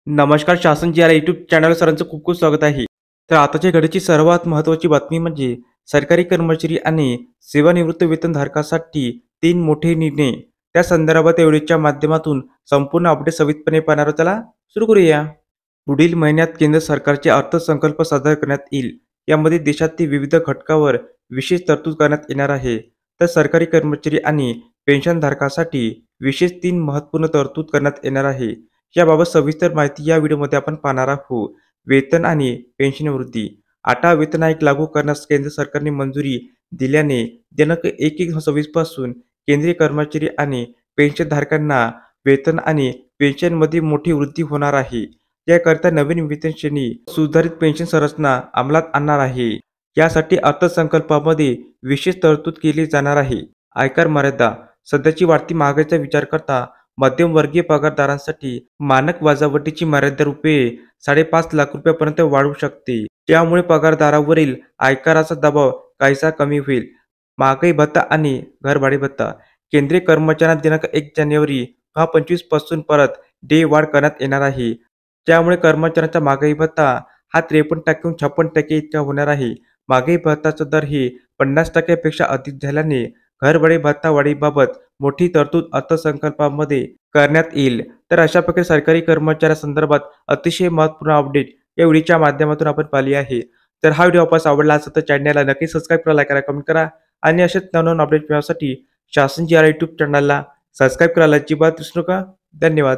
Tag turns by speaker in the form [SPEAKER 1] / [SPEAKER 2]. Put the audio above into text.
[SPEAKER 1] नमस्कार शासन जी या यूट्यूब चॅनल सरांचं खूप खूप स्वागत आहे. तर आताच्या घडीची सर्वात महत्त्वाची बातमी म्हणजे सरकारी कर्मचारी आणि सेवानिवृत्त वेतनधारकासाठी 3 मोठे निर्णय. त्या संदर्भात एवढीच्या माध्यमातून संपूर्ण अपडेट सविस्तरपणे पाहणार आहोत. चला सुरू करूया. पुढील महिन्यात केंद्र सरकारचे अर्थसंकल्प सादर करण्यात येईल. यामध्ये देशातील विविध घटकावर विशेष तरतूद करण्यात येणार आहे. तर सरकारी कर्मचारी आणि पेन्शनधारकासाठी विशेष 3 महत्त्वपूर्ण तरतूद करण्यात येणार आहे. याबाबत सविस्तर माहिती या व्हिडिओमध्ये आपण पाहणार आहोत. वेतन आणि पेन्शन वृद्धी. 8 वेतन आयोग लागू करण्यास केंद्र सरकारने मंजुरी दिल्याने दिनांक 1/1/26 पासून केंद्रीय कर्मचारी आणि पेन्शनधारकांना वेतन आणि पेन्शनमध्ये मोठी वृद्धी होणार आहे. याकरिता नवीन वेतन श्रेणी सुधारित पेन्शन संरचना अंमलात आणणार आहे. यासाठी अर्थसंकल्पामध्ये विशेष तरतूद केली जाणार आहे. आयकर मर्यादा. सध्याची वाढती महागाईचा विचार करता मध्यमवर्गीय पगारदारांसाठी मानक वजावटीची मर्यादा ₹5.5 लाख रुपयांपर्यंत वाढू शकते. त्यामुळे पगारदारावरील आयकराचा दबाव काहीसा कमी होईल. महागाई भत्ता आणि घरभाडे भत्ता. केंद्रीय कर्मचाऱ्यांना दिनांक 1 जानेवारी 2025 पासून परत वाढ करण्यात येणार आहे. त्यामुळे कर्मचाऱ्यांचा महागाई भत्ता हा 53% 56% इतका होणार आहे. महागाई भत्ताचा दर ही 50% पेक्षा अधिक झाल्याने घरभाडे भत्ता वाढीबाबत मोठी तरतूद अर्थसंकल्पामध्ये करण्यात येईल. तर अशा प्रकारे सरकारी कर्मचाऱ्यांसंदर्भात अतिशय महत्त्वपूर्ण अपडेट या व्हिडिओच्या माध्यमातून आपण पाहिली आहे. तर हा व्हिडिओ आपल्यास आवडला असेल तर चॅनलला नक्की सबस्क्राईब करा, लाईक करा, कमेंट करा आणि असेच नवनवीन अपडेट मिळवण्यासाठी शासन जी या यूट्यूब चॅनलला सबस्क्राईब करायला अजिबात विसरू नका. धन्यवाद.